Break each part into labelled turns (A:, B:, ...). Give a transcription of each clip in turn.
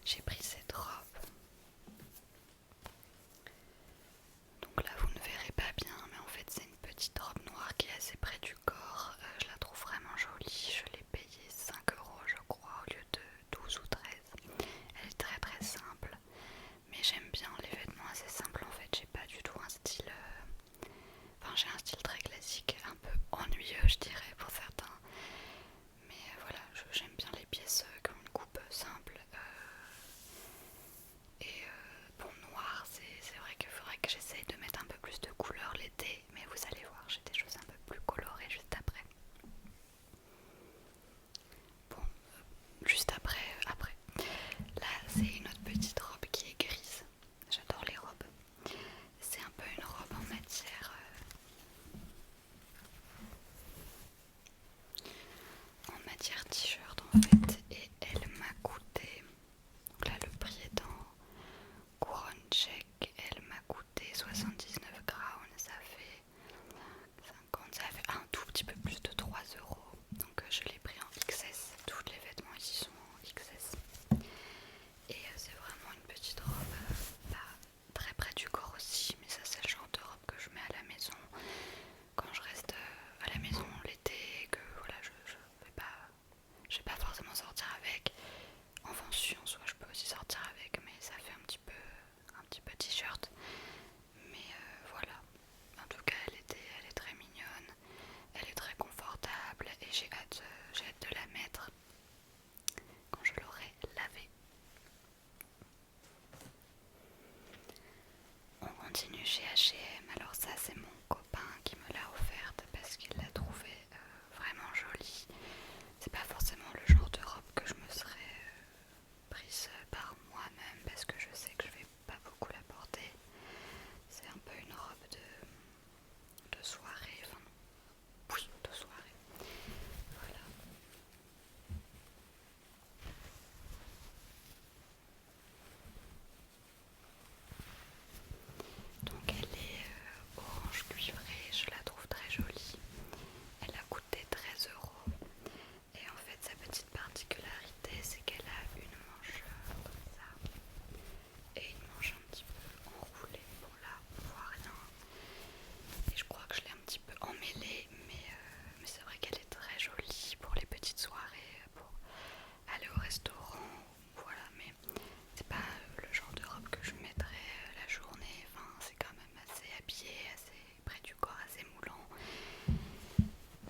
A: j'ai pris cette robe. Donc là vous ne verrez pas bien, mais en fait c'est une petite robe noire qui est assez près du corps. Je la trouve vraiment jolie, je l'ai payée 5 € je crois au lieu de 12 ou 13. Elle est très très simple, mais j'aime bien les vêtements assez simples en fait. J'ai pas du tout un style... Enfin j'ai un style très classique, un peu ennuyeux je dirais pour certains. Mais voilà, j'aime bien les pièces qui ont une coupe simple. Bon, noir, c'est vrai qu'il faudrait que j'essaye de mettre un peu plus de couleurs l'été, mais vous allez voir, j'ai des choses un peu plus colorées juste après. Bon, juste après. Là, c'est une autre petite robe qui est grise. J'adore les robes. C'est un peu une robe en matière t-shirt en fait, et elle m'a coûté. Donc là, le prix est en couronne tchèque, elle m'a coûté 79 crowns, ça fait 50, ça fait un tout petit peu plus de 3 €. Donc je l'ai pris en XS, tous les vêtements ici sont en XS. Et c'est vraiment une petite robe, très près du corps aussi, mais ça c'est le genre de robe que je mets à la maison quand je reste à la maison l'été, que voilà, je vais pas forcément sortir avec. En fonction, soit je peux aussi sortir avec, mais ça fait un petit peu t-shirt. Mais voilà, en tout cas elle est très mignonne, elle est très confortable et j'ai hâte de la mettre quand je l'aurai lavée. On continue chez H&M, alors ça c'est mon copain qui me l'a offerte parce qu'il l'a trouvée vraiment jolie. C'est pas forcément le genre de robe que je me serais prise par moi-même parce que je sais que je vais pas beaucoup la porter. C'est un peu une robe de soirée, enfin oui, de soirée. Voilà. Donc elle est orange cuivré, je la trouve très jolie. Elle a coûté 13 €. Et en fait sa petite particularité c'est qu'elle a une manche comme ça et une manche un petit peu enroulée. Bon là on voit rien. Et je crois que je l'ai un petit peu emmêlée, mais c'est vrai qu'elle est très jolie pour les petites soirées, pour aller au restaurant. Voilà, mais c'est pas le genre de robe que je mettrais la journée. Enfin, c'est quand même assez habillé, assez près du corps, assez moulant.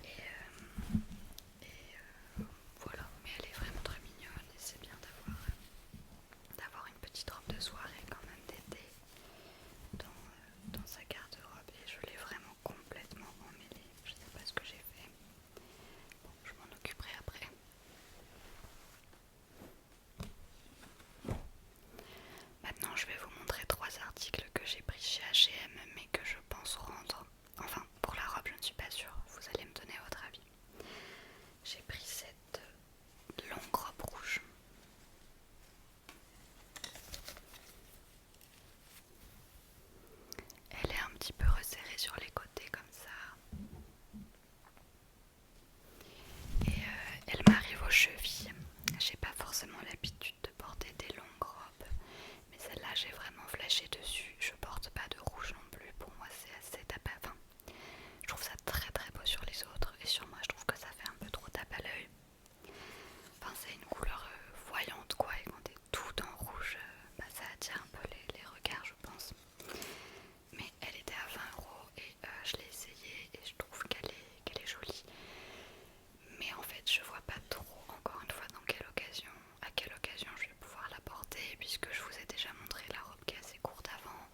A: Et voilà, mais elle est vraiment très mignonne et c'est bien d'avoir une petite robe de soirée quand même d'été dans sa garde-robe. Et je l'ai vraiment complètement emmêlée. Je sais pas ce que j'ai fait. Bon, je m'en occuperai après. Maintenant, je vais vous montrer 3 articles que j'ai pris chez H&M mais que je pense rendre. Enfin, pour la robe, je ne suis pas sûre. Vous allez me donner votre avis. J'ai pris cette longue robe rouge. Elle est un petit peu resserrée sur les côtés comme ça. Et elle m'arrive aux chevilles. J'ai pas forcément l'habitude de porter des longues robes, mais celle-là j'ai vraiment flashé dessus. Je porte pas de rouge non plus, pour moi c'est assez tape à... Enfin, je trouve ça très très beau sur les autres et sur moi je trouve que ça fait un peu trop tape à l'œil. Enfin c'est une couleur voyante quoi, et quand t'es tout en rouge, ça attire un peu les regards je pense. Mais elle était à 20 € et je l'ai essayée et je trouve qu'elle est jolie. Mais en fait je vois pas trop encore une fois à quelle occasion je vais pouvoir la porter, puisque je vous ai déjà montré la robe qui est assez courte avant.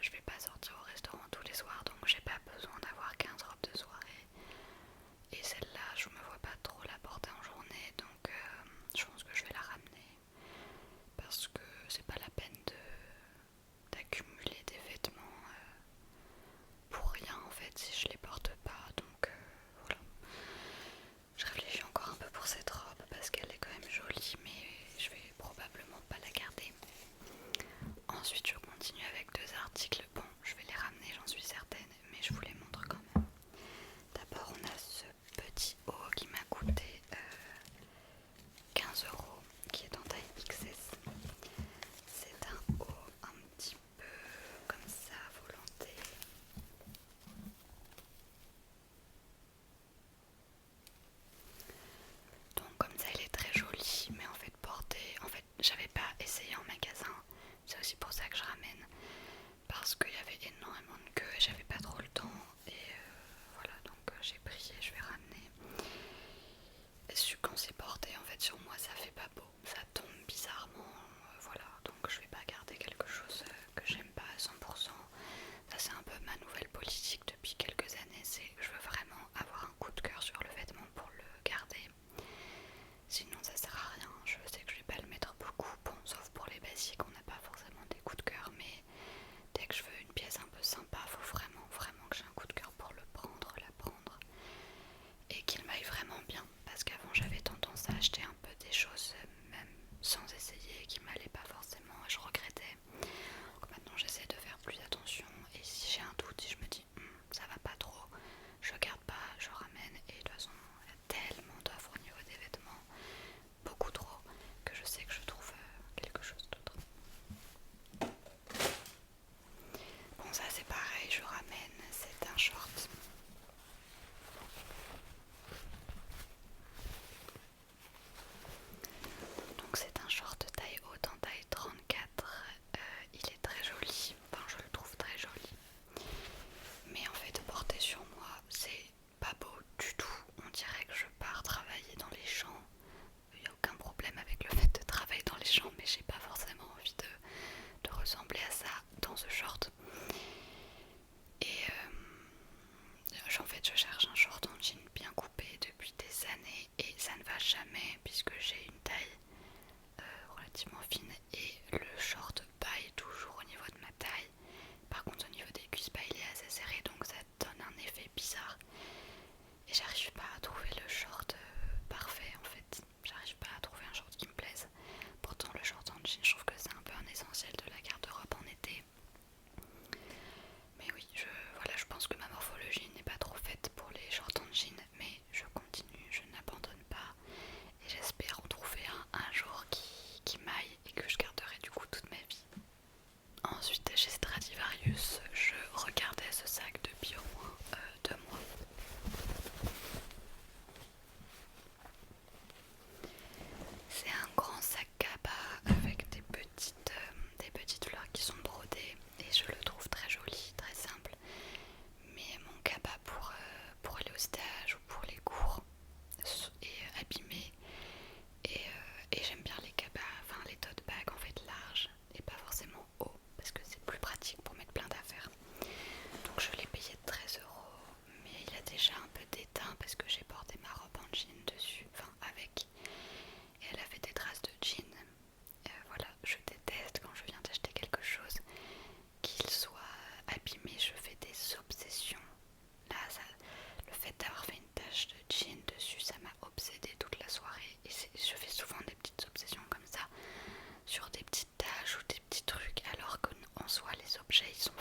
A: Je vais pas sortir au restaurant tous les soirs, donc j'ai pas besoin d'avoir 15 robes de soirée. Et celle-là je me vois pas trop la porter en journée, donc je pense que je vais la ramener parce que c'est pas la peine d'accumuler des vêtements pour rien en fait si je les porte pas. Donc voilà. Je réfléchis encore un peu pour cette robe parce qu'elle est quand même jolie, mais je vais probablement pas la garder. Ensuite je continue avec 2 articles. Bon, je vais les ramener, j'en suis certaine, mais je vous les montre quand même. D'abord on a ce petit haut qui m'a coûté 15 € qui est en taille XS. projets ils sont